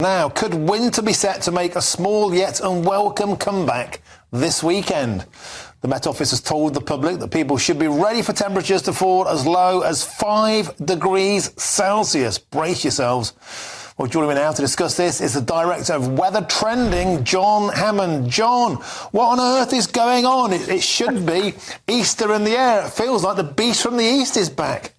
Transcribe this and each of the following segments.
Now, could winter be set to make a small yet unwelcome comeback this weekend? The Met Office has told the public that people should be ready for temperatures to fall as low as 5 degrees Celsius. Brace yourselves. Well, joining me now to discuss this is the Director of Weather Trending, John Hammond. John, what on earth is going on? It should be Easter in the air. It feels like the beast from the east is back.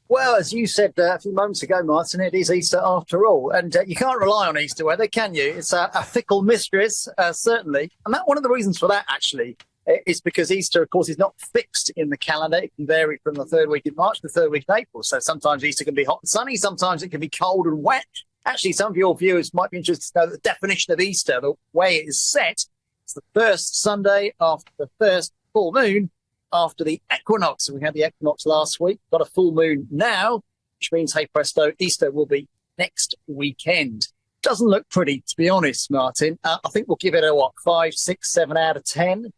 Well, as you said a few moments ago, Martin, it is Easter after all. And you can't rely on Easter weather, can you? It's a fickle mistress, certainly. And one of the reasons for that, actually, is because Easter, of course, is not fixed in the calendar. It can vary from the third week in March to the third week in April. So sometimes Easter can be hot and sunny. Sometimes it can be cold and wet. Actually, some of your viewers might be interested to know the definition of Easter, the way it is set. It's the first Sunday after the first full moon, after the equinox. We had the equinox last week, got a full moon now, which means, hey presto, Easter will be next weekend. Doesn't look pretty, to be honest, Martin. I think we'll give it a, 5, 6, 7 out of 10.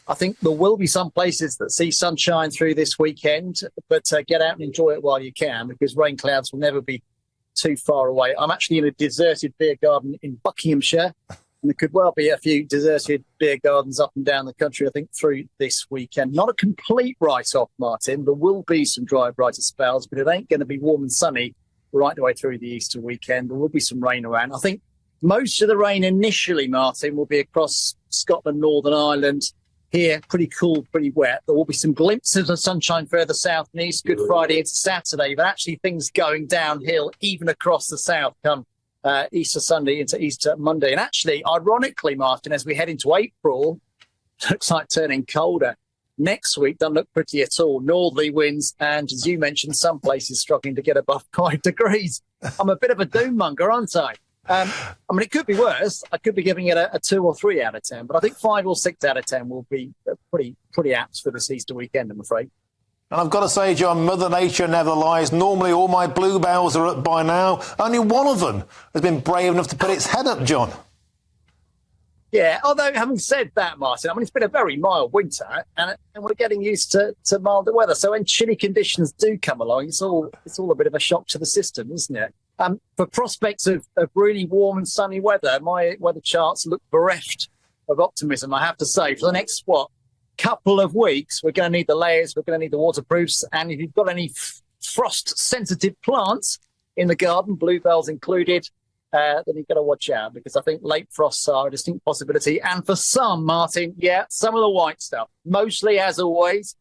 I think there will be some places that see sunshine through this weekend, but get out and enjoy it while you can, because rain clouds will never be too far away. I'm actually in a deserted beer garden in Buckinghamshire, and there could well be a few deserted beer gardens up and down the country, I think, through this weekend. Not a complete write-off, Martin. There will be some dry, brighter spells, but it ain't going to be warm and sunny right the way through the Easter weekend. There will be some rain around. I think most of the rain initially, Martin, will be across Scotland, Northern Ireland. Here, pretty cool, pretty wet. There will be some glimpses of sunshine further south and east, Good Friday into Saturday, but actually things going downhill even across the south come Easter Sunday into Easter Monday. And actually, ironically, Martin, as we head into April, looks like turning colder. Next week doesn't look pretty at all. Northerly winds, and as you mentioned, some places struggling to get above 5 degrees. I'm a bit of a doom monger, aren't I? I mean, it could be worse. I could be giving it a 2 or 3 out of 10, but I think 5 or 6 out of 10 will be pretty apt for this Easter weekend, I'm afraid. And I've got to say, John, Mother Nature never lies. Normally all my bluebells are up by now. Only one of them has been brave enough to put its head up, John. Yeah, although having said that, Martin, I mean, it's been a very mild winter, and we're getting used to milder weather. So when chilly conditions do come along, it's all a bit of a shock to the system, isn't it? For prospects of really warm and sunny weather, my weather charts look bereft of optimism, I have to say. For the next, couple of weeks, we're going to need the layers, we're going to need the waterproofs, and if you've got any frost-sensitive plants in the garden, bluebells included, then you've got to watch out, because I think late frosts are a distinct possibility. And for some, Martin, some of the white stuff, mostly, as always,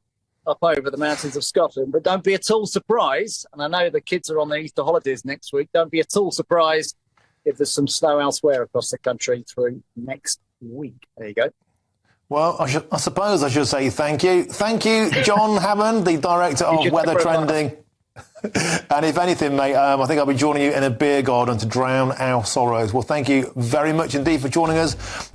up over the mountains of Scotland. But don't be at all surprised, and I know the kids are on their Easter holidays next week, don't be at all surprised if there's some snow elsewhere across the country through next week. There you go. Well, I suppose I should say thank you. Thank you, John Hammond, the Director of Weather Trending. And if anything, mate, I think I'll be joining you in a beer garden to drown our sorrows. Well, thank you very much indeed for joining us.